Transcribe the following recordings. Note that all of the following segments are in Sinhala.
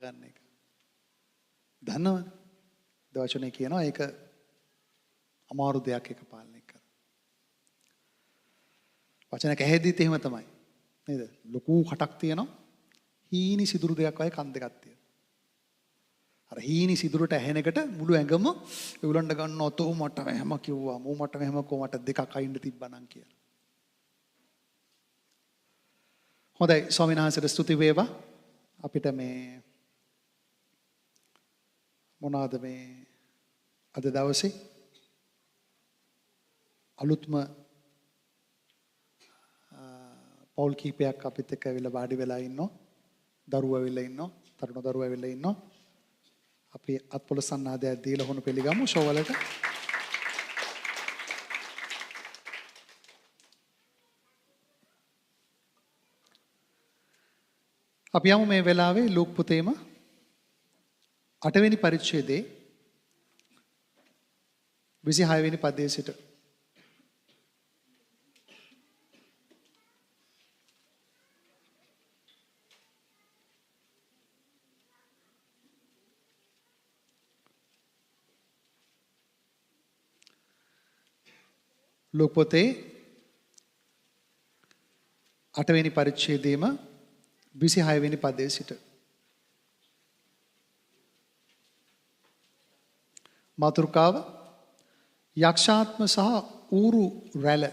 ගන්න එක. දන්නවද? දවචනේ කියනවා ඒක අමාරු දෙයක් එක පාලනය කරන්න. වචනක ඇහෙද්දිත් එහෙම තමයි. නේද? ලොකු කටක් තියෙනවා. හීනි සිදුරු දෙයක් වගේ කන් දෙකක් තියෙනවා. අර හීනි සිදුරට ඇහෙන එකට මුළු ඇඟම උලන්න ගන්නවා. තෝ මට මෙහෙම කිව්වා. මෝ මට මෙහෙම කොමට දෙකක් අයින්න තිබ්බනම් කියලා. හොඳයි ස්වාමීන් වහන්සේට ස්තුති වේවා. අපිට මේ මොනවාද මේ අද දවසේ අලුත්ම පෞල් කීපයක් අපිත් එක්ක ඇවිල්ලා වාඩි වෙලා ඉන්නවා. දරුවෝ ඇවිල්ලා ඉන්නවා. තරුණ දරුවෝ ඇවිල්ලා ඉන්නවා. අපි අත්පොළ සන්නාදයක් දීලා හොනු පිළිගමු ෂෝ වලට. අපි යමු මේ වෙලාවේ ලූක් පුතේම 8 වෙනි පරිච්ඡේදයේ 26 වෙනි පදයේ සිට ලූක් පොතේ 8 වෙනි පරිච්ඡේදයේම 26 වෙනි පදයේ සිට මාතෘකාව යක්ෂාත්ම සහ ඌරු රැළ.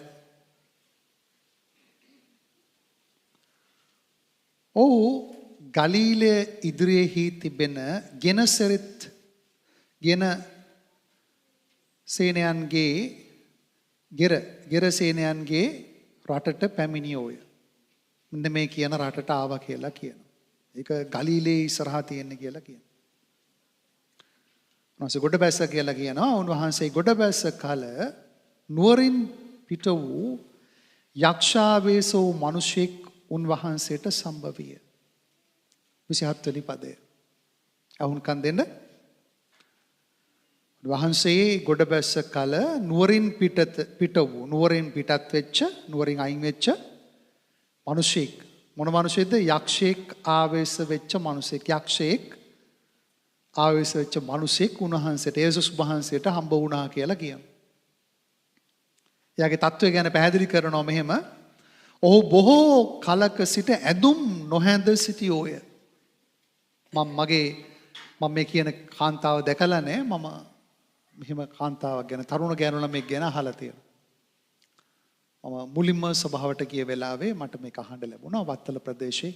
ඔහු ගලීලය ඉදිරියෙහි තිබෙන ගෙනසරෙත් ගෙන සේනයන්ගේ ගෙර සේනයන්ගේ රටට පැමිණියෝය. මෙන්න මේ කියන රටට ආවා කියලා කියනවා. ඒක ගලීලයේ ඉස්සරහා තියෙන්නේ කියලා කියනවා. උන්වහන්සේ ගොඩබැස්ස කියලා කියනවා. උන්වහන්සේ ගොඩබැස්ස කල නුවරින් පිට වූ යක්ෂාවේශ වූ මිනිසෙක් උන්වහන්සේට සම්භවිය. 27 වෙනි පදය. අහුන්කන් දෙන්න. උන්වහන්සේ ගොඩබැස්ස කල නුවරින් පිට වූ නුවරින් පිටත් වෙච්ච නුවරින් අයින් වෙච්ච මිනිසෙක්. මොන මිනිසෙක්ද? යක්ෂයෙක් ආවේශ වෙච්ච මිනිසෙක්. යක්ෂයෙක් ආවේශ වෙච්ච මිනිසෙක් උන්වහන්සේට යේසුස් වහන්සේට හම්බ වුණා කියලා කියනවා. එයාගේ තත්වය ගැන පැහැදිලි කරනවා මෙහෙම. ඔහු බොහෝ කලක සිට ඇඳුම් නොහැඳ සිටියෝය. මම මේ කියන කාන්තාව දැකලා නැහැ. මම මෙහෙම කාන්තාවක් ගැන තරුණ ගෑනු ළමෙක් ගැන අහලා තියෙනවා. මම මුලින්ම සභාවට ගිය වෙලාවේ මට මේක අහන්න ලැබුණා. වත්තල ප්‍රදේශයේ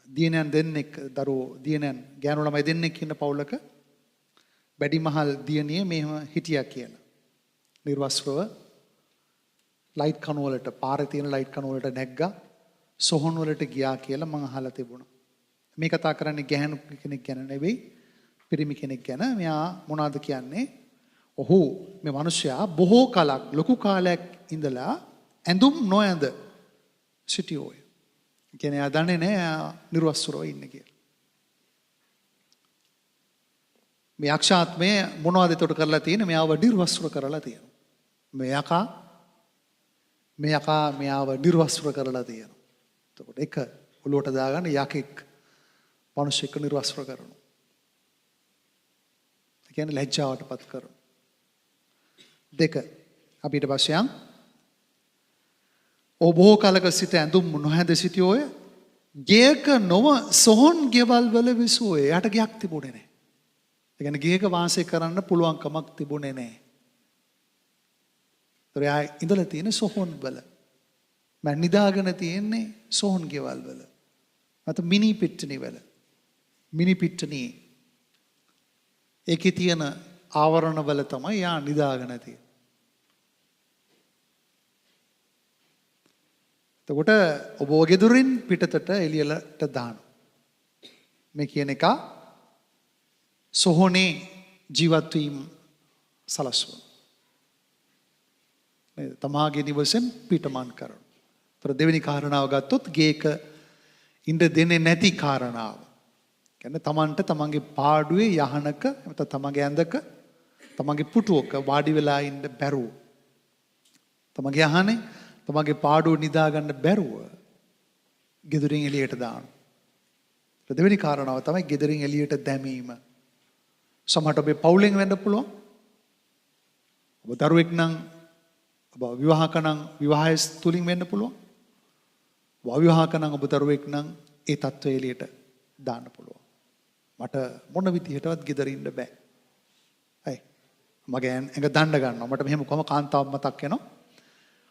දියණියන් දෙන්නෙක් දියණියන් ගෑනු ළමයි දෙන්නෙක් ඉන්න පවුලක වැඩිමහල් දියණිය මෙහෙම හිටියා කියලා. නිර්වස්ත්‍රව ලයිට් කණු වලට පාරේ තියෙන ලයිට් කණු වලට නැග්ගා සොහොන් වලට ගියා කියලා මම අහලා තිබුණා. මේ කතා කරන්නේ ගැහණු කෙනෙක් ගැන නෙවෙයි පිරිමි කෙනෙක් ගැන. මෙයා මොනවද කියන්නේ? ඔහු මේ මිනිසයා බොහෝ කලක් ලොකු කාලයක් ඉඳලා ඇඳුම් නොඇඳ සිටියෝය. කියන්නේ එයා දන්නේ නැහැ නිර්වස්ත්‍රව ඉන්නේ කියලා. මේ යක්ෂාත්මය මොනවද එතකොට කරලා තියෙන්නේ? මෙයාව නිර්වස්ත්‍ර කරලා තියෙනවා. මේ යකා මෙයාව නිර්වස්ත්‍ර කරලා තියෙනවා. එතකොට එක ඔලුවට දාගන්න යකෙක් මිනිස්සෙක් නිර්වස්ත්‍ර කරනවා. ඒ කියන්නේ ලැජ්ජාවටපත් කරනවා. දෙක අපි ඊට පස්සේ යන් ඔහු බොහෝ කලක සිට ඇඳුම් නොහැඳ සිටියෝය. ගේක නොව සොහොන් ගෙවල් වල විසුවෝය. යට ගයක් තිබුණේ නැහැ. ඒ කියන්නේ ගේක වාසය කරන්න පුළුවන් කමක් තිබුණේ නැහැ. ඒතර එයා ඉඳලා තියෙන සොහොන් වල. මම නිදාගෙන තියෙන්නේ සොහොන් ගෙවල් වල. අත මිනි පිට්ටනි වල. මිනි පිට්ටනි. ඒකේ තියෙන ආවරණ වල තමයි යා නිදාගෙන තියෙන්නේ. එතකොට ඔබ ගෙදරින් පිටතට එළියට දාන මේ කියන එක සොහොනේ ජීවත් වීම සලස්වන. තමාගේ නිවසෙන් පිටමන් කරන. ඒතර දෙවෙනි කාරණාව ගත්තොත් ගේක ඉන්න දෙන්නේ නැති කාරණාව. කියන්නේ තමන්ට තමන්ගේ පාඩුවේ යහනක නැත්නම් තමන්ගේ ඇඳක තමන්ගේ පුටුවක වාඩි වෙලා ඉන්න බැරුව. තමන්ගේ යහනේ තමන්ගේ පාඩුව නිදා ගන්න බැරුව ගෙදරින් එළියට දානවා. දෙවෙනි කාරණාව තමයි ගෙදරින් එළියට දැමීම. සමහරට ඔබේ පවුලෙන් වෙන්න පුළුවන්. ඔබ දරුවෙක් නම් ඔබ විවාහක නම් විවාහය තුලින් වෙන්න පුළුවන්. අවිවාහක නම් ඔබ දරුවෙක් නම් ඒ තත්ත්වය එළියට දාන්න පුළුවන්. මට මොන විදිහටවත් ගෙදර ඉන්න බෑ. ඇයි? මගේ ඇඟ දණ්ඩ ගන්නවා. මට මෙහෙම කොහම කාන්තාවක් මතක් වෙනවා.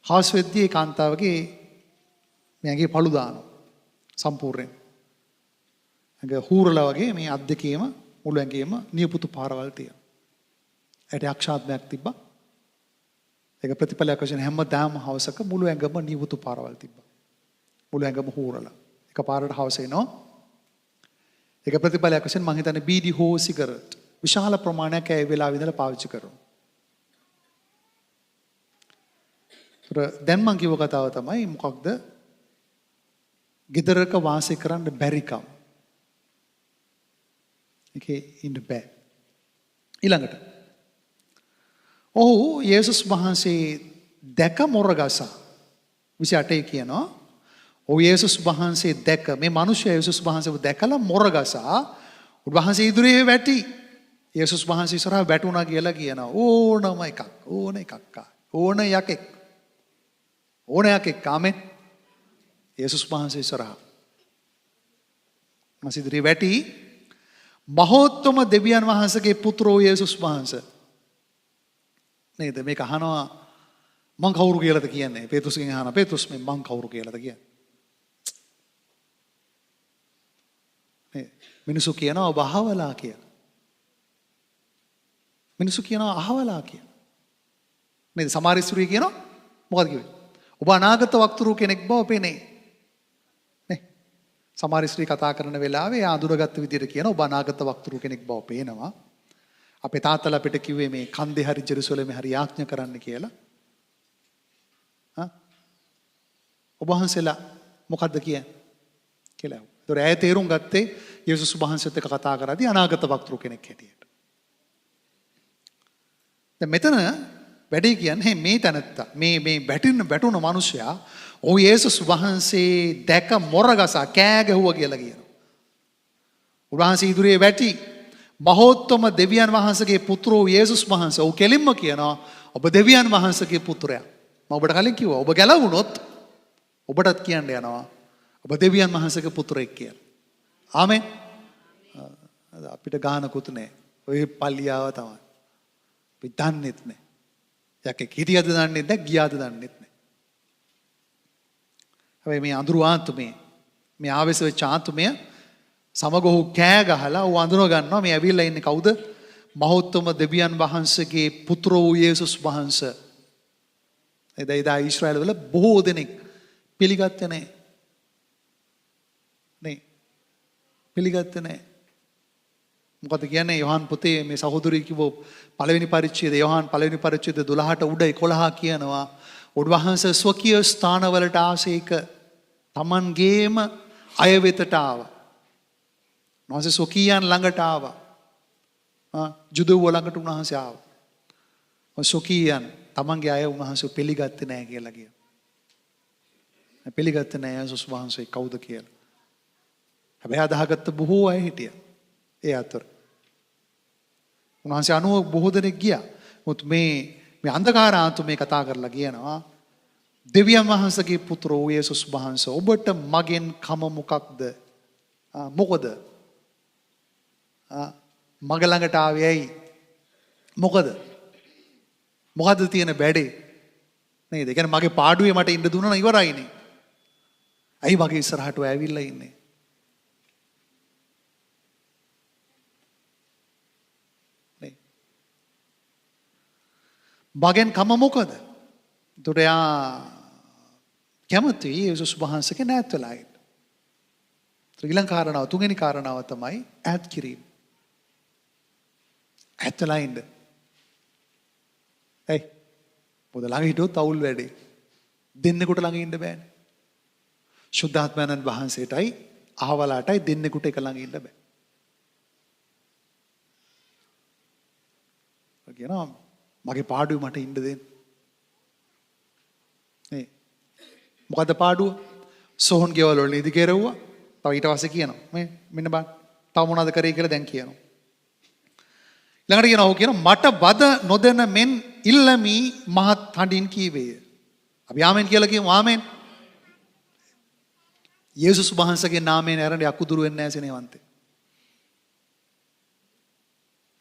හවස් වෙද්දී ඒ කාන්තාවගේ මේ ඇඟේ පළු දානවා. සම්පූර්ණයෙන්. ඇඟ හූරලා වගේ මේ අත් දෙකේම මුළු ඇඟේම නියපොතු පාරවල් තියෙනවා. ඒට අක්ෂාත්මයක් තිබ්බා. ඒක ප්‍රතිඵලයක් වශයෙන් හැමදාම හවසක මුළු ඇඟම නියපොතු පාරවල් තිබ්බා. මුළු ඇඟම හූරලා. එකපාරට හවස එනවා. ඒක ප්‍රතිඵලයක් වශයෙන් මම හිතන්නේ බීඩි හෝ සිගරට් විශාල ප්‍රමාණයක් ඒ වෙලාවෙ ඉඳලා පාවිච්චි කරනවා. දැන් මම කියව කතාව තමයි මොකක්ද? ගෙදරක වාසය කරන්න බැරිකම. ඒකේ ඉන්න බෑ. ඊළඟට ඔහු යේසුස් වහන්සේ දැක මොරගසා 28 කියනවා. ඔහු යේසුස් වහන්සේ දැක මේ මිනිස්සයා යේසුස් වහන්සේව දැකලා මොරගසා උන්වහන්සේ ඉදිරියේ වැටි. යේසුස් වහන්සේ ඉස්සරහා වැටුණා කියලා කියනවා. ඕනම එකක් ඕන එකක් ඕන යකෙක් ඕන යකෙක් ආමෙන්. යේසුස් වහන්සේ ඉස්සරහා මාස ඉදිරියේ වැටි මහෝත්තම දෙවියන් වහන්සේගේ පුත්‍රෝ යේසුස් වහන්සේ නේද මේක අහනවා. මං කවුරු කියලාද කියන්නේ? පේතුස්ගෙන් අහනවා. පේතුස් මේ මං කවුරු කියලාද කියන්නේ? මිනිසු කියනවා ඔබ අහවලා කියලා. මිනිසු කියනවා අහවලා කියලා. නේද? සමහර ස්ත්‍රී කියනවා මොකද කිව්වේ? ඔබ අනාගත වක්තරු කෙනෙක් බව පෙනේ. නේ? සමහර ස්ත්‍රී කතා කරන වෙලාවේ ආඳුරගත්ත විදිහට කියනවා ඔබ අනාගත වක්තරු කෙනෙක් බව පේනවා. අපේ තාත්තලා අපිට කිව්වේ මේ කන්දේ හරි ජෙරුසලමේ හරි යාඥා කරන්න කියලා. ඔබ වහන්සේලා මොකද්ද කියන්නේ කියලා. ඒතොර ඇය තේරුම් ගත්තේ යේසුස් වහන්සේත් එක්ක කතා කරද්දී අනාගත වක්තෘ කෙනෙක් හැටියට. දැන් මෙතන වැඩේ කියන්නේ මේ තැනත්තා මේ වැටුණ මිනිසයා ඔහු යේසුස් වහන්සේ දැක මොරගසා කෑ ගැහුවා කියලා කියනවා. උන්වහන්සේ ඉදිරියේ වැටි මහෝත්තම දෙවියන් වහන්සේගේ පුත්‍රෝ යේසුස් වහන්සේ ඔහු කෙලින්ම කියනවා ඔබ දෙවියන් වහන්සේගේ පුත්‍රයා. මම ඔබට කලින් කිව්වා ඔබ ගැලවුණොත් ඔබටත් කියන්න යනවා ඔබ දෙවියන් වහන්සේගේ පුත්‍රයෙක් කියලා. ආමෙන්. අපිට ගානකුත් නැහැ. ඔය පල්ලියාව තමයි. අපි දන්නෙත් නැහැ. යකෙක් හිටියද දන්නෙත් නැහැ ගියාද දන්නෙත් නැහැ. හැබැයි මේ අඳුරු ආත්මේ මේ ආවේශ වෙච්ච ආත්මය සමග ඔහු කෑ ගහලා ඔහු අඳුන ගන්නවා මේ ඇවිල්ලා ඉන්නේ කවුද? මහෝත්තම දෙවියන් වහන්සේගේ පුත්‍ර වූ යේසුස් වහන්සේ. එදා ඊශ්‍රායල වල බොහෝ දෙනෙක් පිළිගත්තේ නැහැ. නේ පිළිගත්තේ නැහැ. මොකද කියන්නේ යෝහන් පොතේ මේ සහෝදරී කිව්ව පළවෙනි පරිච්ඡේදය යෝහන් පළවෙනි පරිච්ඡේද 12ට උඩ 11 කියනවා උන්වහන්සේ ස්වකීය ස්ථානවලට ආසේක Tamanගේම අය වෙතට ආවා. උන්වහන්සේ ස්වකීයන් ළඟට ආවා. ජුදෙව්ව ළඟට උන්වහන්සේ ආවා. ස්වකීයන් Tamanගේ අය උන්වහන්සේ පිළිගත්තේ නැහැ කියලා කියනවා. පිළිගත්තේ නැහැ යේසුස් වහන්සේ කවුද කියලා. හැබැයි අදහගත්ත බොහෝ අය හිටියා. ඒ අතර උන්වහන්සේ අනුව බොහෝ දෙනෙක් ගියා. මොකද මේ අන්ධකාර ආත්මේ කතා කරලා කියනවා දෙවියන් වහන්සේගේ පුත්‍ර වූ යේසුස් වහන්සේ ඔබට මගෙන් කම මොකක්ද? මොකද? මග ළඟට ආවේ ඇයි? මොකද? මොකද්ද තියෙන බැඩේ? නේද? ඒ කියන්නේ මගේ පාඩුවේ මට ඉන්න දුන්නා නම් ඉවරයිනේ. ඇයි මගේ ඉස්සරහට ඇවිල්ලා ඉන්නේ? මගෙන් කම මොකද? ඒතර යා කැමති යේසුස් වහන්සේගේ නැත් වෙලා ඉන්න. ඊළඟ කාරණාව තුන්වෙනි කාරණාව තමයි ඈත් කිරීම. ඈත් වෙලා ඉන්න. ඇයි? පොද ළඟ හිටියොත් අවුල් වැඩේ. දෙන්නෙකුට ළඟ ඉන්න බෑනේ. ශුද්ධාත්මයන්න් වහන්සේටයි අහවලාටයි දෙන්නෙකුට එක ළඟ ඉන්න බෑ. කියනවා මගේ පාඩුවේ මට ඉන්න දෙන්න. නේ. මොකද්ද පාඩුව? සෝහන් ගෙවල් වල නිදි කෙරුවා. තව ඊට පස්සේ කියනවා මේ මෙන්න බලන්න. තව මොනවද කරේ කියලා දැන් කියනවා. ළඟට කියනවා ඔහු කියනවා මට බද නොදෙන මෙන් ඉල්ලමි මහත් හඬින් කීවේය. අපි ආමෙන් කියලා කියමු ආමෙන්. යේසුස් වහන්සේගේ නාමයෙන් ඇරෙන්න යකුදුරු වෙන්නේ නැහැ සෙනෙවන්තේ.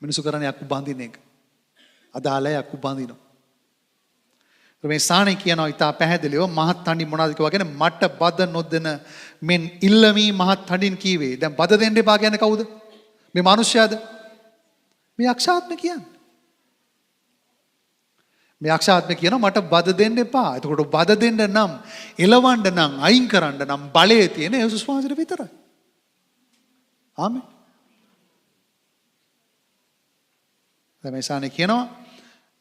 මිනිසු කරන්නේ යකු බඳින එක. අදාළයි යකු බඳිනවා. මේ සානේ කියනවා ඉතා පැහැදිලිව මහත් හඬින් මොනවද කියවා කියන්නේ මට බද නොදෙන මෙන් ඉල්ලමි මහත් හඬින් කීවේ. දැන් බද දෙන්න එපා කියන්නේ කවුද? මේ මිනිස්යාද? මේ යක්ෂාත්මය කියන්නේ. මේ යක්ෂාත්මය කියනවා මට බද දෙන්න එපා. එතකොට බද දෙන්න නම් එලවන්න නම් අයින් කරන්න නම් බලය තියෙන යේසුස් වහන්සේට විතරයි. ආමෙන්. දැන් මේ සානේ කියනවා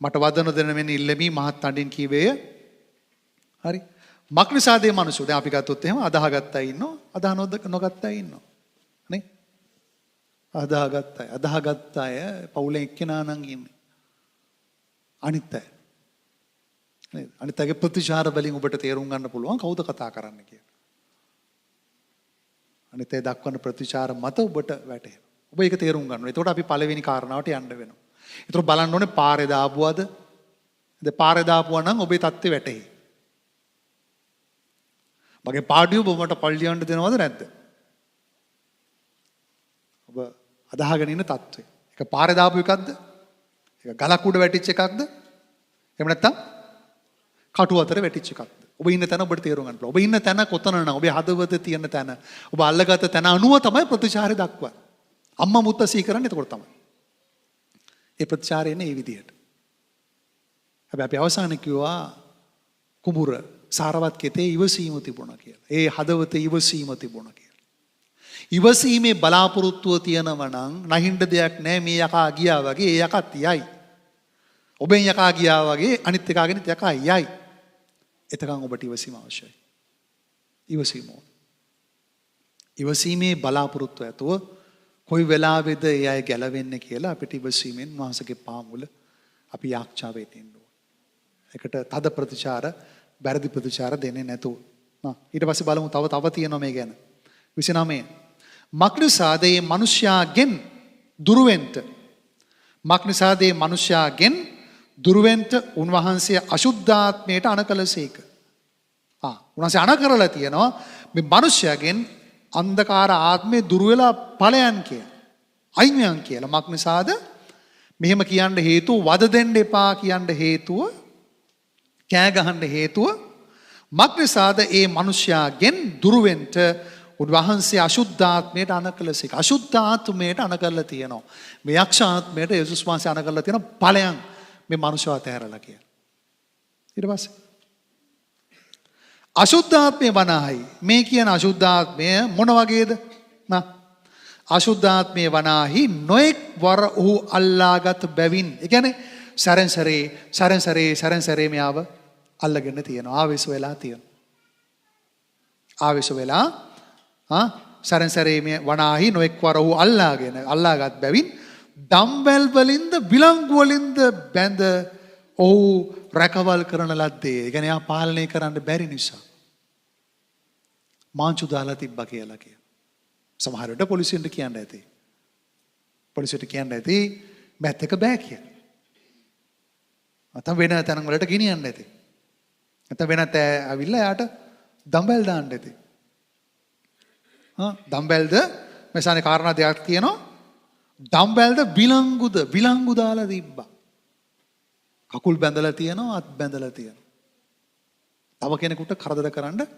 මට වදන දෙන මෙන්න ඉල්ලමි මහත් හඬින් කීවේය. හරි. මක්නිසාදේ මිනිස්සු දැන් අපි ගත්තොත් එහෙම අදාහගත්ත අය ඉන්නවා. අදාහ නොගත්ත අය ඉන්නවා. නේ? අදාහගත්ත අය පවුලේ එක්කෙනා නම් ඉන්නේ. අනිත් අය. නේද? අනිත් අයගේ ප්‍රතිචාර වලින් ඔබට තේරුම් ගන්න පුළුවන් කවුද කතා කරන්න කියලා. අනිත් අය දක්වන ප්‍රතිචාර මත ඔබට වැටහෙනවා. ඔබ ඒක තේරුම් ගන්න ඕනේ. එතකොට අපි පළවෙනි කාරණාවට යන්න වෙනවා. ඒතර බලන්න ඕනේ පාරේ දාපුවද? දැන් පාරේ දාපුවා නම් ඔබේ தත්ත්වය වැටහෙයි. මගේ පාඩිය ඔබ මට පල්ලියන්න දෙනවද නැද්ද? ඔබ අදාහගෙන ඉන්න தත්ත්වය. ඒක පාරේ දාපු එකක්ද? ඒක ගලක් උඩ වැටිච්ච එකක්ද? එහෙම නැත්නම් කටු අතර වැටිච්ච එකක්ද? ඔබ ඉන්න තැන ඔබට තේරුම් ගන්න පුළුවන්. ඔබ ඉන්න තැන කොතන නම් ඔබේ හදවත තියෙන තැන ඔබ අල්ලගත්ත තැන අනුව තමයි ප්‍රතිචාරය දක්වන්නේ. අම්මා මුත්ත සී කරන්නේ එතකොට තමයි. ඒ ප්‍රතිචාරය එන්නේ මේ විදිහට. හැබැයි අපි අවසානයේ කිව්වා කුඹුර සාරවත් කෙතේ ඉවසීම තිබුණා කියලා. ඒ හදවතේ ඉවසීම තිබුණා කියලා. ඉවසීමේ බලාපොරොත්තුව තියෙනවා නම් නැහින්ද දෙයක් නැහැ මේ යකා ගියා වගේ ඒ යකත් යයි. ඔබෙන් යකා ගියා වගේ අනිත් එකාගෙනත් යකා යයි. එතකන් ඔබට ඉවසීම අවශ්‍යයි. ඉවසීම ඕන. ඉවසීමේ බලාපොරොත්තු ඇතුව කොයි වෙලාවෙද ඒ අය ගැලවෙන්නේ කියලා අපිට ඉවසීමෙන් වහන්සේගේ පාමුල අපි යාක්ෂා වෙන්න ඕන. ඒකට තද ප්‍රතිචාර, වැරදි ප්‍රතිචාර දෙන්නේ නැතුව. ඊට පස්සේ බලමු තව තියෙනවා මේ ගැන. 29. මක්නිසාදේ මිනිස්යාගෙන් දුරවෙන්ට මක්නිසාදේ මිනිස්යාගෙන් දුරවෙන්ට උන්වහන්සේ අශුද්ධාත්මයට අනකලසේක. උන්වහන්සේ අන කරලා තියෙනවා මේ මිනිස්යාගෙන් අන්ධකාර ආත්මේ දුර වෙලා ඵලයන් කියලා. අයින්යන් කියලා. මක්නිසාද මෙහෙම කියන්න හේතුව වද දෙන්න එපා කියන්න හේතුව කෑ ගහන්න හේතුව මක්නිසාද ඒ මිනිස්යාගෙන් දුරවෙන්ට උන්වහන්සේ අශුද්ධාත්මයට අනකලසේක. අශුද්ධාත්මයට අනකරලා තියෙනවා. මේ යක්ෂාත්මයට යේසුස් වහන්සේ අනකරලා තියෙන ඵලයන් මේ මිනිස්සු අතහැරලා කියලා. ඊට පස්සේ අශුද්ධාත්මය වනාහි මේ කියන අශුද්ධාත්මය මොන වගේද? අශුද්ධාත්මය වනාහි නොඑක් වර ඔහු අල්ලාගත් බැවින්. ඒ කියන්නේ සැරෙන් සැරේ මෙයාව අල්ලගෙන තියෙනවා. ආවේශ වෙලා තියෙනවා. ආවේශ වෙලා සැරෙන් සැරේ මේ වනාහි නොඑක් වර ඔහු අල්ලාගත් බැවින් දම්වැල් වලින්ද විලංගු වලින්ද බැඳ ඔහු රැකවල් කරන ලද්දේ. ඒ කියන්නේ එයා පාලනය කරන්න බැරි නිසා මාංචු දාලා තිබ්බා කියලා කියනවා. සමහර විට පොලිසියට කියන්න ඇති. පොලිසියට කියන්න ඇති මැත් එක බෑ කියලා. නැත්නම් වෙන තැන් වලට ගෙනියන්න ඇති. නැත්නම් වෙනත් ඇවිල්ලා එයාට දම්බැල් දාන්න ඇති. දම්බැල්ද මෙසානේ කාරණා දෙකක් තියෙනවා. දම්බැල්ද විලංගු දාලා තිබ්බා. කකුල් බැඳලා තියෙනවා, අත් බැඳලා තියෙනවා. තව කෙනෙකුට කරදර කරන්න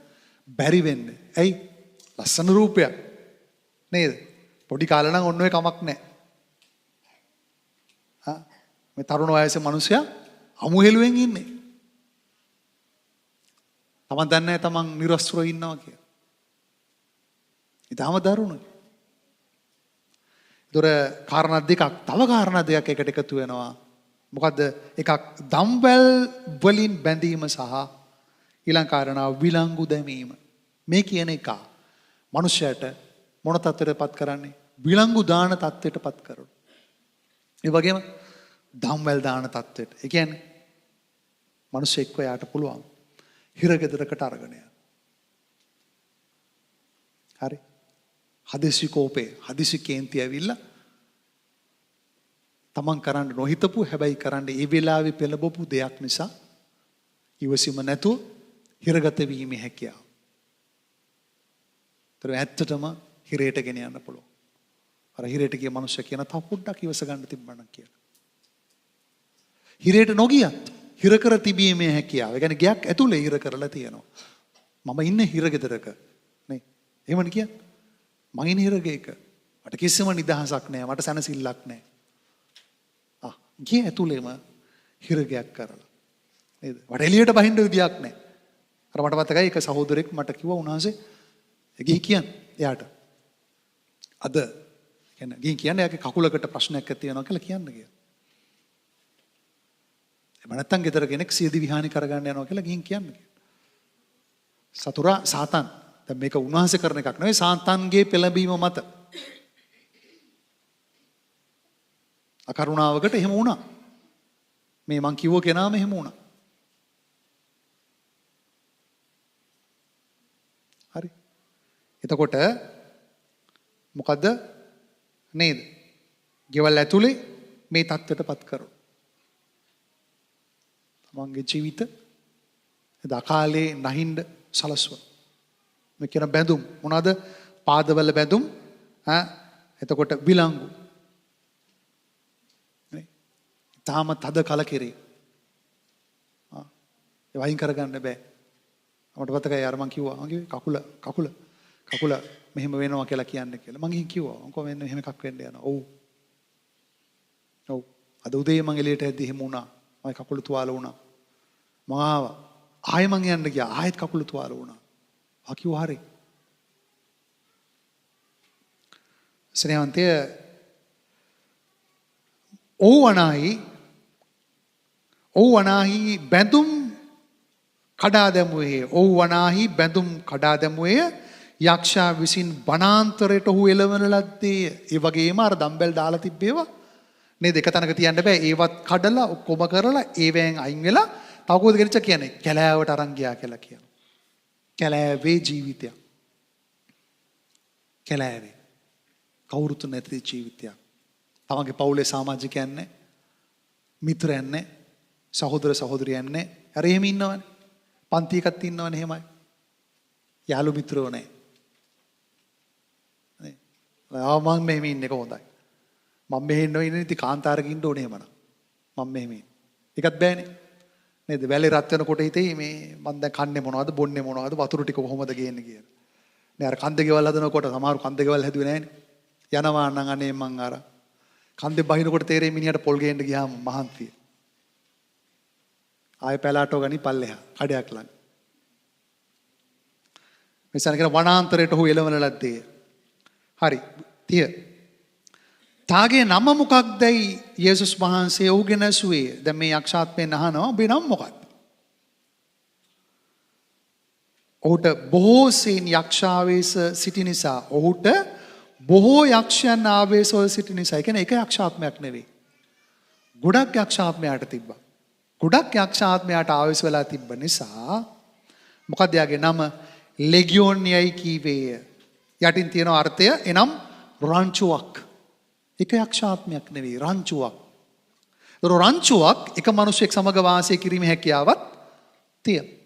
බැරි වෙන්නේ. ඇයි? ලස්සන රූපයක්. නේද? පොඩි කාලේ නම් ඔන්න ඔය කමක් නැහැ. මේ තරුණ වයසේ මිනිසයා අමුහෙළුවෙන් ඉන්නේ. තමන් දන්නේ නැහැ තමන් නිරස්ත්‍රව ඉන්නවා කියලා. ඊටම දරුණුයි. ඒතර කාරණා දෙකක්, තව කාරණා දෙකක් එකට එකතු වෙනවා. මොකද්ද? එකක් දම්වැල් වලින් බැඳීම සහ ඊළඟ කාරණාව විලංගු දැමීම. මේ කියන එක මනුෂ්‍යයට මොන තත්ත්වයටපත් කරන්නේ? විලංගු දාන තත්ත්වයටපත් කරනවා. ඒ වගේම දම්වැල් දාන තත්ත්වයට. ඒ කියන්නේ මිනිස්සෙක්ව යාට පුළුවන් හිරගෙදරකට අරගෙන යන්න. හරි. හදිසි කෝපේ හදිසි කේන්ති ඇවිල්ලා තමන් කරන්න නොහිතපු හැබැයි කරන්න ඒ වෙලාවේ පෙළඹපු දෙයක් නිසා ඉවසීම නැතුව හිරගත වීමේ හැකියාව. ඒතර ඇත්තටම හිරේට ගෙන යන්න පුළුවන්. අර හිරේට ගිය මනුස්සය කියන තව පොඩ්ඩක් ඉවස ගන්න තිබ්බනම් කියලා. හිරේට නොගියත් හිර කර තිබීමේ හැකියාව. ඒ කියන්නේ ගයක් ඇතුලේ හිර කරලා තියෙනවා. මම ඉන්නේ හිරගෙදරක නේ. එහෙමනේ කියන්නේ. මං ඉන්නේ හිරගේක. මට කිසිම නිදහසක් නැහැ. මට සැනසෙල්ලක් නැහැ. ගේ ඇතුලේම හිරගයක් කරලා. නේද? මට එළියට බහින්න විදියක් නැහැ. අර මට මතකයි එක සහෝදරෙක් මට කිව්වා උන්වහන්සේ ගිහි කියන්නේ එයාට. අද කියන්නේ එයාගේ කකුලකට ප්‍රශ්නයක් ඇති වෙනවා කියලා කියන්න කියලා. එහෙම නැත්නම් ගෙදර කෙනෙක් සියදි විහානි කරගන්න යනවා කියලා ගිහින් කියන්න කියලා. සතුරා සාතන්. දැන් මේක උන්වහන්සේ කරන එකක් නෙවෙයි සාතන්ගේ පෙළඹීම මත. අකරුණාවකට එහෙම වුණා. මේ මං කිව්ව කෙනාම එහෙම වුණා. හරි. එතකොට මොකද නේද? ගෙවල් ඇතුලේ මේ தත්ත්වයටපත් කරනවා. තමන්ගේ ජීවිත දකාලේ නැහින්ද සලස්ව. මේ කියන බැඳුම් මොනවාද? පාදවල බැඳුම් එතකොට විලංගු. තාම තද කලකිරේ. ඒ වයින් කරගන්න බෑ. මට මතකයි අර මං කිව්වා මගේ කකුල මෙහෙම වෙනවා කියලා කියන්න කියලා. මං කිව්වා මොකෝ මෙන්න මෙහෙම එකක් වෙන්න යනවා. ඔව්. අද උදේ මං එළියට ඇද්දි එහෙම වුණා. මගේ කකුල තුවාල වුණා. මම ආවා. ආයෙ මං යන්න ගියා. ආයෙත් කකුල තුවාල වුණා. ආ කිව්වා හරි. ස්නේහවන්තය ඔව්වනාහි බැඳුම් කඩා දැමුවේ යක්ෂා විසින් වනාන්තරයට ඔහු එළවන ලද්දේ. ඒ වගේම අර දම්බෙල් දාලා තිබ්බේවා නේද? එක තැනක තියන්න බෑ. ඒවත් කඩලා ඔක්කොම කරලා ඒවෙන් අයින් වෙලා තව කොහෙද ගෙනිච්ච කියන්නේ? කැලෑවට අරන් ගියා කියලා කියනවා. කැලෑවේ ජීවිතයක්. කැලෑවේ කවුරුත් නැති ජීවිතයක්. තමන්ගේ පවුලේ සමාජිකයන් නැහැ. මිත්‍රයන් නැහැ. සහෝදර සහෝදරියන් නැහැ. අර එහෙම ඉන්නවනේ. පන්ති එකක් ඉන්නවනේ එහෙමයි. යාළු මිත්‍රයෝ නැහැ. නේ. මම මෙහෙම ඉන්න එක හොඳයි. මම මෙහෙ ඉන්න ඉතින් කාන්තාරක ඉන්න ඕනේ එහෙමනම්. මම මෙහෙම ඉන්න. ඒකත් බෑනේ. නේද? වැලේ රත් වෙනකොට හිතේ මේ මම දැන් කන්නේ මොනවද බොන්නේ මොනවද වතුර ටික කොහොමද ගේන්නේ කියලා. නේ අර කන්ද ගෙවල් හදනකොට සමහර කන්ද ගෙවල් හැදුවේ නැහැනේ. යනවා නම් අනේ මං අර කන්දේ බහිනකොට තේරෙන්නේ මිනිහට පොල් ගේන්න ගියාම මහන්තිය. ආයෙ පැලාටෝ ගනි පල්ලෙහා කඩයක් ළඟ. මෙසන කියන වනාන්තරයට ඔහු එළවන ලද්දේ. හරි. 30. තාගේ නම මොකක්දයි යේසුස් වහන්සේ ඔහුගෙන ඇසුවේ. දැන් මේ යක්ෂාත්මයෙන් අහනවා ඔබේ නම මොකක්ද? ඔහුට බොහෝ සෙයින් යක්ෂාවේශ සිටි නිසා ඔහුට බොහෝ යක්ෂයන් ආවේශව සිටි නිසා. ඒ කියන්නේ එක යක්ෂාත්මයක් නෙවෙයි. ගොඩක් යක්ෂාත්මයාට තිබ්බා. ගොඩක් යක්ෂාත්මයාට ආවේශ වෙලා තිබ්බ නිසා මොකද යාගේ නම ලෙගියෝන් යයි කීවේය. යටින් තියෙන අර්ථය එනම් රංචුවක්. එක යක්ෂාත්මයක් නෙවෙයි රංචුවක්. ඒතර රංචුවක් එක මිනිසෙක් සමග වාසය කිරීමේ හැකියාවක් තියෙනවා.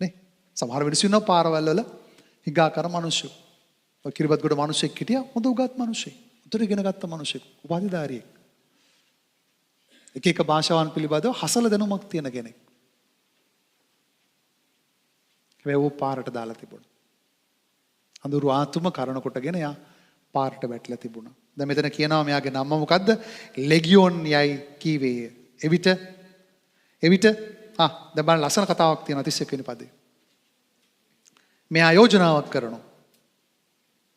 නේ? සමහර වෙලෙස ඉන්න පාරවල් වල හිඟා කර මිනිස්සු. ඔය කිරිබත් ගොඩ මිනිසෙක් හිටියා හොඳ උගත් මිනිසෙක්. උතර ඉගෙන ගත්ත මිනිසෙක්. උපාධිධාරියෙක්. එක භාෂාවන් පිළිබඳව හසල දැනුමක් තියෙන කෙනෙක්. හැබැයි ඌ පාරට දාලා තිබුණා. අඳුරු ආතුම කරන කොටගෙන යා පාරට වැටලා තිබුණා. දැන් මෙතන කියනවා මෙයාගේ නම මොකද්ද? ලෙගියෝන් යයි කීවේය. එවිට දැන් බලන්න ලස්සන කතාවක් තියෙනවා 31 වෙනි පදේ. මෙයා යෝජනාවක් කරනවා.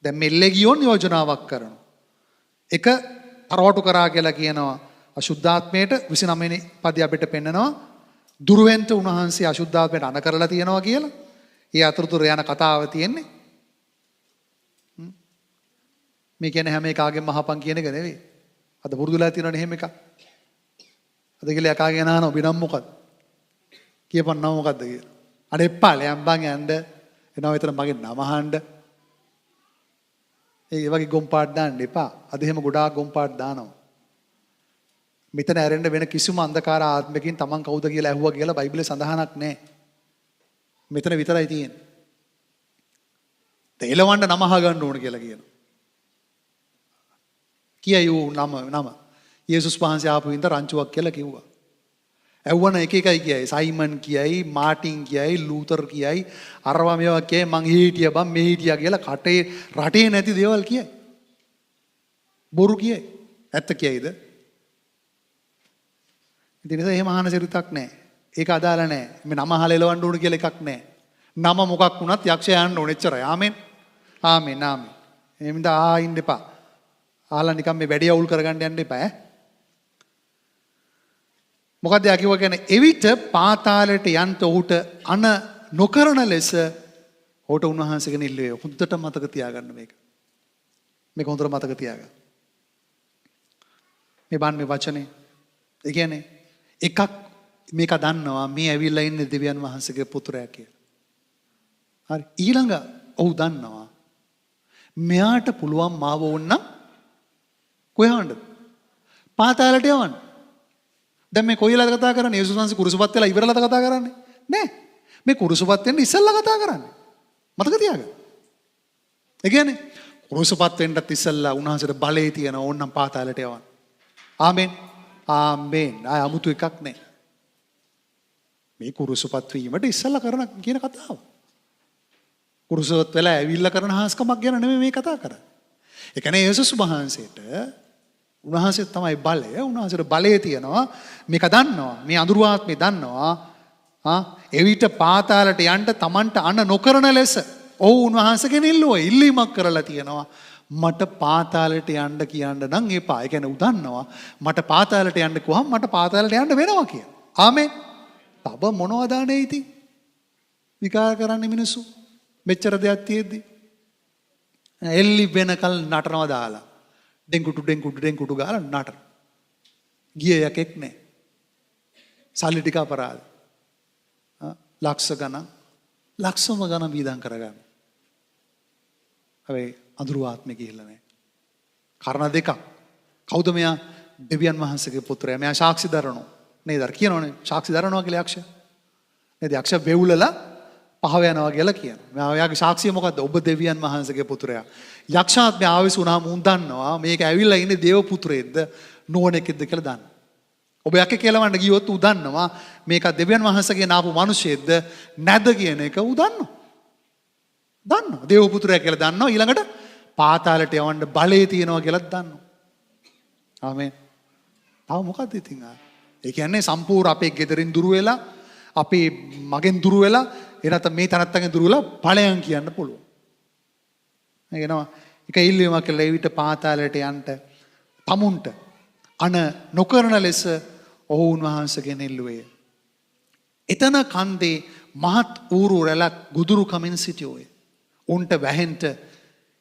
දැන් මේ ලෙගියෝන් යෝජනාවක් කරනවා. එක තරවටු කරා කියලා කියනවා අශුද්ධාත්මයට 29 වෙනි පදේ අපිට පෙන්නනවා දුර්වෙන්ත උන්වහන්සේ අශුද්ධාත්මයට අණ කරලා තියෙනවා කියලා. ඒ අතරතුර යන කතාව තියෙන්නේ. මේ කියන්නේ හැම එකාගෙම මහපන් කියන එක නෙවෙයි. අද පුරුදුලා තියෙනවනේ එහෙම එකක්. අද කියලා එකාගෙන් අහනවා ඔබ නම් මොකද්ද? කියපන් නම මොකද්ද කියලා. අර එප්පා ලෑම්බන් යන්න එනවා විතර මගේ නම අහන්න. ඒ වගේ ගොම් පාට දාන්න එපා. අද එහෙම ගොඩාක් ගොම් පාට දානවා. මෙතන ඇරෙන්න වෙන කිසිම අන්ධකාර ආත්මකින් Taman කවුද කියලා ඇහුවා කියලා බයිබලයේ සඳහනක් නැහැ. මෙතන විතරයි තියෙන්නේ. තේලවන්න නම අහගන්න ඕන කියලා කියනවා. කියයි ඌ නම. යේසුස් වහන්සේ ආපු වින්ද රංචුවක් කියලා කිව්වා. ඇව්වන එක එකයි කියයි. සයිමන් කියයි, මාටින් කියයි, ලූතර් කියයි, අරවා මේවා කියයි මං හිටියා බං මේ හිටියා කියලා රටේ නැති දේවල් කියයි. බොරු කියයි. ඇත්ත කියයිද? ඉතින් ඒක එහෙම අහන සිරිතක් නැහැ. ඒක අදාළ නැහැ. මේ නම අහලා එලවන්න ඕන කියලා එකක් නැහැ. නම මොකක් වුණත් යක්ෂයා යන්න ඕන එච්චරයි. ආමෙන්. ආමෙන්. එහෙනම් ඉන්න එපා. ආලා නිකන් මේ වැඩි අවුල් කරගන්න යන්න එපා ඈ. මොකද යා කිව්වා කියන්නේ එවිට පාතාලයට යන්න ඔහුට අන නොකරන ලෙස ඔහුට උන්වහන්සේගෙන ඉල්ලුවේ. හොඳට මතක තියාගන්න මේක. මේක හොඳට මතක තියාගන්න. මේ වචනේ. ඒ කියන්නේ එකක් මේක දන්නවා මේ ඇවිල්ලා ඉන්නේ දෙවියන් වහන්සේගේ පුත්‍රයා කියලා. හරි. ඊළඟ ඔහු දන්නවා මෙයාට පුළුවන් මාව වුණා කොහාඳ? පාතාලයට යවන්න. දැන් මේ කොයිලාද කතා කරන්නේ? යේසුස් වහන්සේ කුරුසපත් වෙලා ඉවරලාද කතා කරන්නේ? නෑ. මේ කුරුසපත් වෙන්න ඉස්සෙල්ලා කතා කරන්නේ. මතක තියාගන්න. ඒ කියන්නේ කුරුසපත් වෙන්නත් ඉස්සෙල්ලා උන්වහන්සේට බලය තියෙන ඕන්නම් පාතාලයට යවන්න. ආමෙන්. ආමෙන්. ආය 아무තු එකක් නෑ. මේ කුරුසපත් වීමට ඉස්සෙල්ලා කරන කියන කතාව. කුරුසපත් වෙලා ඇවිල්ලා කරන හාස්කමක් ගැන නෙමෙයි මේ කතා කරන්නේ. ඒ කියන්නේ යේසුස් වහන්සේට උන්වහන්සේ තමයි බලය. උන්වහන්සේට බලය තියෙනවා. මේක දන්නවා. මේ අඳුරු ආත්මේ දන්නවා. එවිට පාතාලට යන්න Tamanට අන නොකරන ලෙස ඔව් උන්වහන්සේගෙන් ඉල්ලුවා. ඉල්ලීමක් කරලා තියෙනවා. මට පාතාලයට යන්න කියන්න නම් එපා. ඒ කියන්නේ උදන්නවා. මට පාතාලයට යන්න කිව්වම මට පාතාලයට යන්න වෙනවා කියලා. ආමෙන්. තව මොනවද අනේ ඉතින්? විකාර කරන්නේ මිනිස්සු. මෙච්චර දෙයක් තියෙද්දි. එල්ලි වෙනකල් නටනවා දාලා. ඩෙන්කුටු ගාලා නටන. ගිය යකෙක් නැහැ. සල්ලි ටික අපරාධ. ලක්ෂ ගණන් ලක්ෂම ගණන් වීදම් කරගන්න. හැබැයි අඳුරු ආත්මේ ගිහිල්ලා නැහැ. කාරණා දෙකක්. කවුද මෙයා? දෙවියන් වහන්සේගේ පුත්‍රයා. මෙයා සාක්ෂි දරනවා. නේද? අර කියනවනේ සාක්ෂි දරනවා කියලා යක්ෂයා. නේද? යක්ෂයා වෙවුලලා පහව යනවා කියලා කියනවා. මෙයාගේ සාක්ෂිය මොකද්ද? ඔබ දෙවියන් වහන්සේගේ පුත්‍රයා. යක්ෂාත්මය ආවිස් වුණාම උන් දන්නවා මේක ඇවිල්ලා ඉන්නේ දේව පුත්‍රයෙක්ද නෝනෙක්ද කියලා දන්නවා. ඔබ යකේ කියලාවන්න ගියොත් උ දන්නවා මේක දෙවියන් වහන්සේගේ නාපු මිනිහෙක්ද නැද කියන එක උ දන්නවා. දන්නවා. දේව පුත්‍රයා කියලා දන්නවා. ඊළඟට පාතාලයට යවන්න බලය තියෙනවා කියලාත් දන්නවා. ආමෙන්. තව මොකද්ද ඉතින් ඒ කියන්නේ සම්පූර්ණ අපේ ගෙදරින් දුර වෙලා අපේ මගෙන් දුර වෙලා එනත මේ තනත්තගෙන් දුර වෙලා ඵලයන් කියන්න පුළුවන්. එනවා එක ඉල්ලීමක් කළා එවිට පාතාලයට යන්න තමුන්ට අන නොකරන ලෙස ඔහු උන්වහන්සේගෙන් ඉල්ලුවේ. එතන කන්දේ මහත් ඌරු රැලක් ගුදුරු කමින් සිටියෝය. උන්ට වැහෙන්න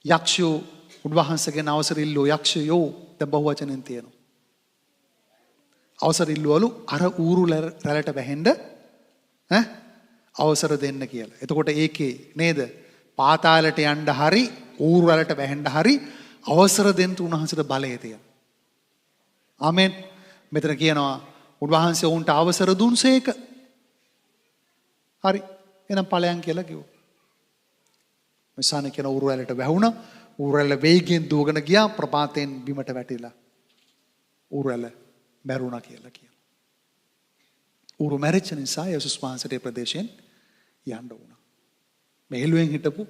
යක්ෂයෝ උන්වහන්සේගෙන් අවසර ඉල්ලුව. යක්ෂයෝ දැන් බහුවචනෙන් තියෙනවා. අවසර ඉල්ලුවලු අර ඌරු රැලට වැහෙන්න අවසර දෙන්න කියලා. එතකොට ඒකේ නේද පාතාලයට යන්න හරි ඌරු වලට වැහෙන්න හරි අවසර දෙන්න උන්වහන්සේට බලය තියෙනවා. ආමෙන්. මෙතන කියනවා උන්වහන්සේ උන්ට අවසර දුන්සේක. හරි. එහෙනම් ඵලයන් කියලා කිව්වා. මෙසාන කියන ඌරු වලට වැහුණා. ඌරු වල වේගයෙන් දුවගෙන ගියා ප්‍රපාතයෙන් බිමට වැටිලා. ඌරු වල මැරුණා කියලා කියනවා. ඌරු මැරිච්ච නිසා යේසුස් වහන්සේට ඒ ප්‍රදේශයෙන් යන්න වුණා. මේ හෙළුවෙන් හිටපු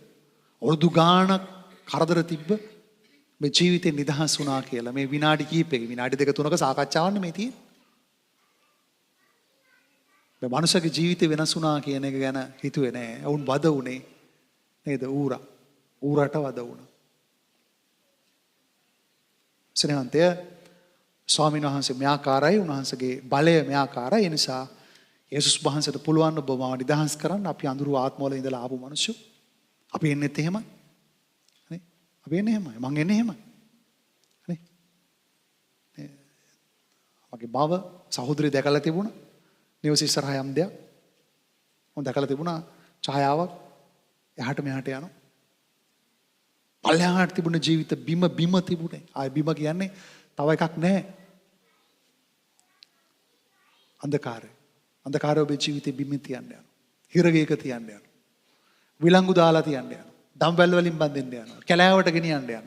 අවුරුදු ගාණක් කරදර තිබ්බ මේ ජීවිතේ නිදහස් වුණා කියලා මේ විනාඩි කීපයක විනාඩි දෙක තුනක සාකච්ඡාවක් මේ තියෙන්නේ. මේ මනුස්සගේ ජීවිතේ වෙනස් වුණා කියන එක ගැන හිතුවේ නෑ. වුන් වද උනේ නේද? ඌරට වද වුණා. ස්නේහන්තය ස්වාමීන් වහන්සේ මෙයාකාරයි උන්වහන්සේගේ බලය මෙයාකාරයි. ඒ නිසා යේසුස් වහන්සේට පුළුවන් ඔබ මාව නිදහස් කරන්න. අපි අඳුරු ආත්මවල ඉඳලා ආපු මිනිස්සු. අපි එන්නෙත් එහෙමයි. නේ? අපි එන්නේ එහෙමයි. මං එන්නේ එහෙමයි. නේ? මගේ බව සහෝදරිය දැකලා තිබුණා. නිවස ඉස්සරහා යම් දෙයක්. මම දැකලා තිබුණා ඡායාවක් එහාට මෙහාට යනවා. පල්ලෙහාට තිබුණ ජීවිත බිම තිබුණේ. ආය බිම කියන්නේ තව එකක් නැහැ. අන්ධකාරය. අන්ධකාරය ඔබේ ජීවිතේ බිම තියන්න යනවා. හිරගේක තියන්න යනවා. විලංගු දාලා තියන්න යනවා. දම්වැල් වලින් බඳින්න යනවා. කැලෑවට ගෙනියන්න යනවා.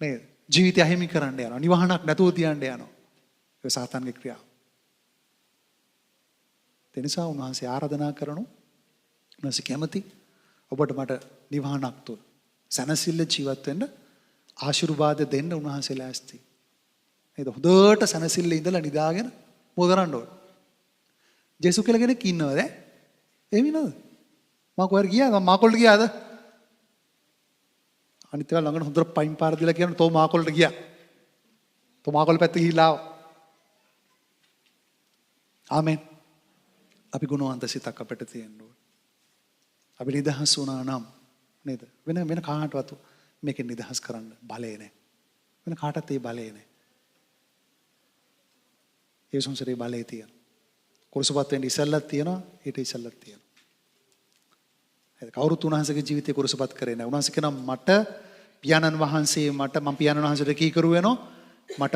නේද? ජීවිතය අහිමි කරන්න යනවා. නිවහනක් නැතුව තියන්න යනවා. ඒ සාතන්ගේ ක්‍රියාව. ඒ නිසා උන්වහන්සේ ආරාධනා කරනවා. උන්වහන්සේ කැමති ඔබට මට නිවහනක් තුල සැනසෙල්ල ජීවත් වෙන්න ආශිර්වාද දෙන්න උන්වහන්සේ ලෑස්ති. නේද? හොඳට සැනසෙල්ල ඉඳලා නිදාගෙන මොකද කරන්න ඕන? ජේසු කියලා කෙනෙක් ඉන්නවද? එහෙම නේද? මම කොහෙද ගියාද? මම මාකොල්ට ගියාද? අනිත් ඒවා ළඟට හොඳට පයින් පාර දීලා කියන තෝ මාකොල්ට ගියා. තෝ මාකොල්ල පැත්තේ ගිහිලා ආවා. ආමෙන්. අපි ගුණවන්ත සිතක් අපිට තියෙන්න ඕන. අපි නිදහස් වුණා නම් නේද? වෙන කාටවත් මේකෙන් නිදහස් කරන්න බලය නැහැ. වෙන කාටවත් ඒ බලය නැහැ. ඒ සංසාරේ බලය තියෙනවා. කුරුසපත් වෙන්න ඉස්සෙල්ලත් තියෙනවා, ඊට ඉස්සෙල්ලත් තියෙනවා. ඒක කවුරුත් උන්වහන්සේගේ ජීවිතේ කුරුසපත් කරේ නැහැ. උන්වහන්සේ කියනවා මට පියාණන් වහන්සේ මම පියාණන් වහන්සේට කීකරු වෙනවා. මට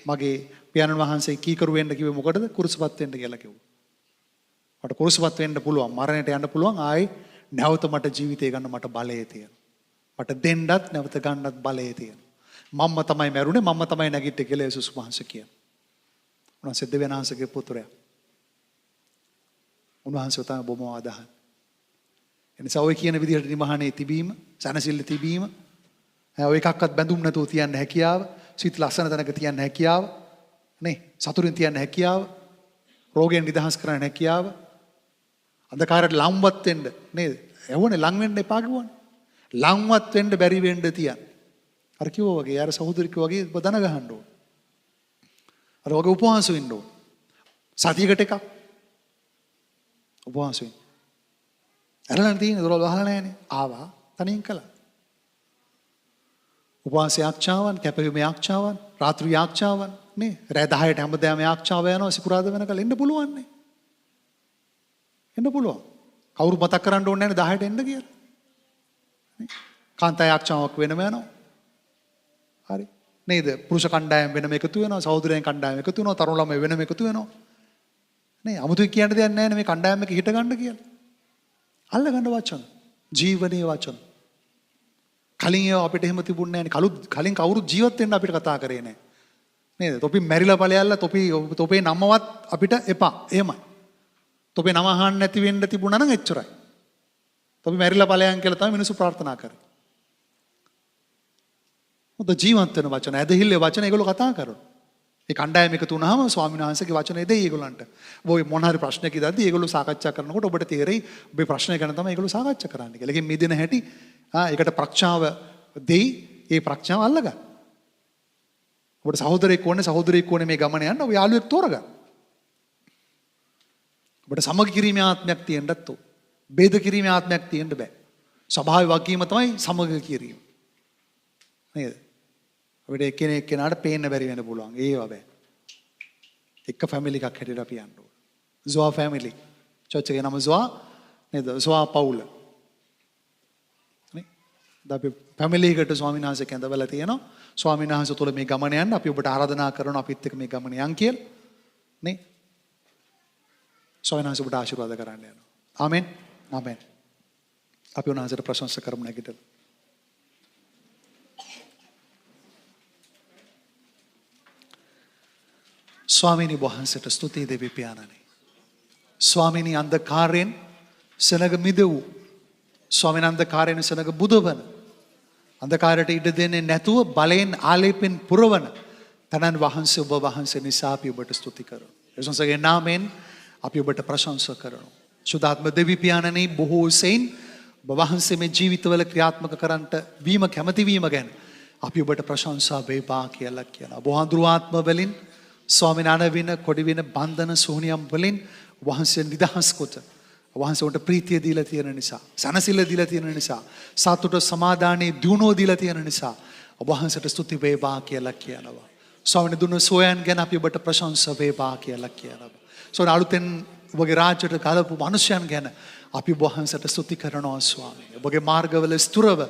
මගේ පියාණන් වහන්සේ කීකරු වෙන්න කිව්වේ මොකටද? කුරුසපත් වෙන්න කියලා කිව්වා. මට කුරුසපත් වෙන්න පුළුවන්, මරණයට යන්න පුළුවන්. ආයි නැවත මට ජීවිතය ගන්න මට බලය තියෙනවා. මට දෙන්නත් නැවත ගන්නත් බලය තියෙනවා. මම්ම තමයි මැරුණේ, මම්ම තමයි නැගිට්ටේ කියලා යේසුස් වහන්සේ කියනවා. උන්වහන්සේ දෙවියන්වහන්සේගේ පුත්‍රයා. උන්වහන්සේ තමයි බොම ආදාහන. එනිසා ඔය කියන විදිහට නිමහනේ තිබීම, සනසිල්ල තිබීම, ඔය එකක්වත් බැඳුම් නැතුව තියන්න හැකියාව, සිත ලස්සන තැනක තියන්න හැකියාව, නේ? සතුටින් තියන්න හැකියාව, රෝගයෙන් නිදහස් කරන්න හැකියාව, අන්ධකාරයට ලංවත් වෙන්න නේද? එවනේ ලං වෙන්න එපා කිව්වනේ. ලංවත් වෙන්න බැරි වෙන්න තියන්න. අර කිව්වා වගේ, අර සහෝදරිකෝ වගේ බදන ගහන්න ඕන. අර වගේ උපවාස වෙන්න ඕන. සතියකට එකක් උපවාස වෙන්න. අරලන් තියෙන දොරවල් වහලා නැහැනේ. ආවා තනියෙන් කළා. උපවාස යාක්ෂාවන්, කැපවීම යාක්ෂාවන්, රාත්‍රී යාක්ෂාවන් නේ. රෑ 10ට හැමදාම යාක්ෂාව යනවා සිකුරාදා වෙනකල් එන්න පුළුවන් නේ. එන්න පුළුවන්. කවුරු මතක් කරන්න ඕනේ නැහැ 10ට එන්න කියලා. නේ. කාන්තා යාක්ෂාවක් වෙනම යනවා. හරි. නේද? පුරුෂ කණ්ඩායම් වෙනම එකතු වෙනවා, සහෝදරයන් කණ්ඩායම් එකතු වෙනවා, තරුණ ළමයි වෙනම එකතු වෙනවා. නේ අමුතුයි කියන්න දෙයක් නැහැ නේ මේ කණ්ඩායම් එක හිට ගන්න කියලා. අල්ල ගන්න වචන. ජීවනීය වචන. කලින් ඒවා අපිට එහෙම තිබුණේ නැහැ නේ. කලින් කවුරුත් ජීවත් වෙන්න අපිට කතා කරේ නැහැ. නේද? තොපි මැරිලා ඵලයල්ලා තොපේ නමවත් අපිට එපා. එහෙමයි. තොපේ නම අහන්න නැති වෙන්න තිබුණා නම් එච්චරයි. තොපි මැරිලා ඵලයන් කියලා තමයි මිනිස්සු ප්‍රාර්ථනා කරේ. මොකද ජීවත් වෙන වචන, ඇදහිල්ලේ වචන ඒගොල්ලෝ කතා කරනවා. ඒ කණ්ඩායම එකතු වුණාම ස්වාමීන් වහන්සේගේ වචනේ දෙයි ඒගොල්ලන්ට. ඔය මොන හරි ප්‍රශ්නයක් ඉදද්දී ඒගොල්ලෝ සාකච්ඡා කරනකොට ඔබට තේරෙයි ඔබේ ප්‍රශ්නය ගැන තමයි ඒගොල්ලෝ සාකච්ඡා කරන්නේ කියලා. ඒකෙන් මිදෙන හැටි ඒකට ප්‍රඥාව දෙයි. ඒ ප්‍රඥාව අල්ලගන්න. ඔබට සහෝදරයෙක් ඕනේ මේ ගමන යන්න ඔබ යාළුවෙක් තෝරගන්න. ඔබට සමග කිරීමේ ආත්මයක් තියෙන්නත් ඕ. ભેද කිරීමේ ආත්මයක් තියෙන්න බෑ. ස්වභාවය වගකීම තමයි සමග කිරීම. නේද? අපිට එක්කෙනාට පේන්න බැරි වෙන්න පුළුවන්. ඒව බෑ. එක ෆැමිලි එකක් හැටියට අපි යන්න ඕන. සෝවා ෆැමිලි. චර්ච් එකේ නම සෝවා නේද? සෝවා පවුල. නේ? අපි ෆැමිලි එකට ස්වාමීන් වහන්සේ කැඳවලා තියෙනවා. ස්වාමීන් වහන්සේ තුළ මේ ගමන යන්න අපි ඔබට ආරාධනා කරනවා අපිත් එක්ක මේ ගමන යන් කියලා. නේ? ස්වාමීන් වහන්සේ ඔබට ආශිර්වාද කරන්න යනවා. ආමෙන්. ආමෙන්. අපි උන්වහන්සේට ප්‍රශංසා කරමු නැගිටලා. ස්වාමීනි වහන්සේට ස්තුතියි දෙවි පියාණනි. ස්වාමීනි අන්ධකාරයෙන් සෙනග මිදවූ ස්වාමීන් අන්ධකාරයෙන් සෙනග බුදවන අන්ධකාරයට ඉඩ දෙන්නේ නැතුව බලයෙන් ආලේපෙන් පුරවන තනන් වහන්සේ ඔබ වහන්සේ නිසා අපි ඔබට ස්තුති කරමු. යේසුස්ගේ නාමයෙන් අපි ඔබට ප්‍රශංසා කරනවා. සුදාත්ම දෙවි පියාණනි බොහෝ සෙයින් ඔබ වහන්සේ මේ ජීවිතවල ක්‍රියාත්මක කරන්නට වීම කැමැති වීම ගැන අපි ඔබට ප්‍රශංසා වේවා කියලා කියනවා. බොහොඳුරු ආත්ම වලින් ස්වාමීන් අනවින කොඩි වෙන බන්ධන සෝනියම් වලින් වහන්සේ නිදහස් කොට වහන්සේට ප්‍රීතිය දීලා තියෙන නිසා සනසිල්ල දීලා තියෙන නිසා සතුට සමාදානයේ දිනුව දීලා තියෙන නිසා වහන්සේට ස්තුති වේවා කියලා කියනවා. ස්වාමීන් දුන්න සෝයන් ගැන අපි ඔබට ප්‍රශංසා වේවා කියලා කියනවා. සෝන අලුතෙන් ඔබගේ රාජ්‍යයට ගලපු මනුෂ්‍යයන් ගැන අපි ඔබ වහන්සේට ස්තුති කරනවා ස්වාමීනි. ඔබගේ මාර්ගවල ස්ථිරව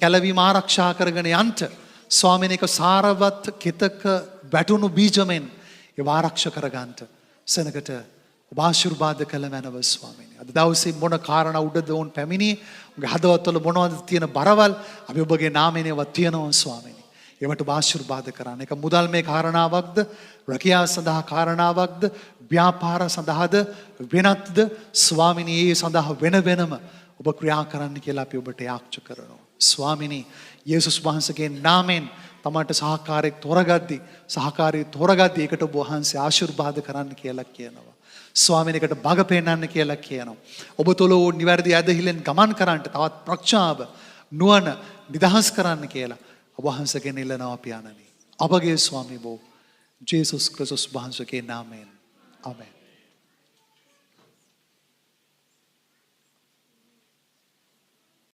ගැලවීම ආරක්ෂා කරගෙන යන්න ස්වාමීනි, එක සාරවත් කෙතක වැටුණු බීජමෙන් ඒව ආරක්ෂා කරගන්න සෙනකට ඔබ ආශිර්වාද කළ මැනව ස්වාමීනි. අද දවසේ මොන කාරණා උඩද වුන් පැමිණියේ, ඔබගේ හදවතවල මොනවද තියෙන බරවල් අපි ඔබගේ නාමයෙන් ඒවා තියනවා ස්වාමීනි. ඒවට ඔබ ආශිර්වාද කරන්න. ඒක මුදල් මේ කාරණාවක්ද, රැකියාව සඳහා කාරණාවක්ද, ව්‍යාපාර සඳහාද, වෙනත්ද ස්වාමීනි, ඒ සඳහා වෙන වෙනම ඔබ ක්‍රියා කරන්න කියලා අපි ඔබට යාච්ඡා කරනවා. ස්වාමීනි, යේසුස් වහන්සේගේ නාමයෙන් තමන්ට සහකාරී තෝරගද්දී ඒකට ඔබ වහන්සේ ආශිර්වාද කරන්න කියලා කියනවා. ස්වාමීනි, ඒකට බග පෙන්නන්න කියලා කියනවා. ඔබ තුළ නිවැරදි ඇදහිල්ලෙන් ගමන් කරන්නට තවත් ප්‍රඥාව, නුවණ, නිදහස් කරන්න කියලා ඔබ වහන්සේගෙන් ඉල්ලනවා පියාණනි. අපගේ ස්වාමී වූ ජේසුස් ක්‍රිස්තුස් වහන්සේගේ නාමයෙන්. ආමෙන්.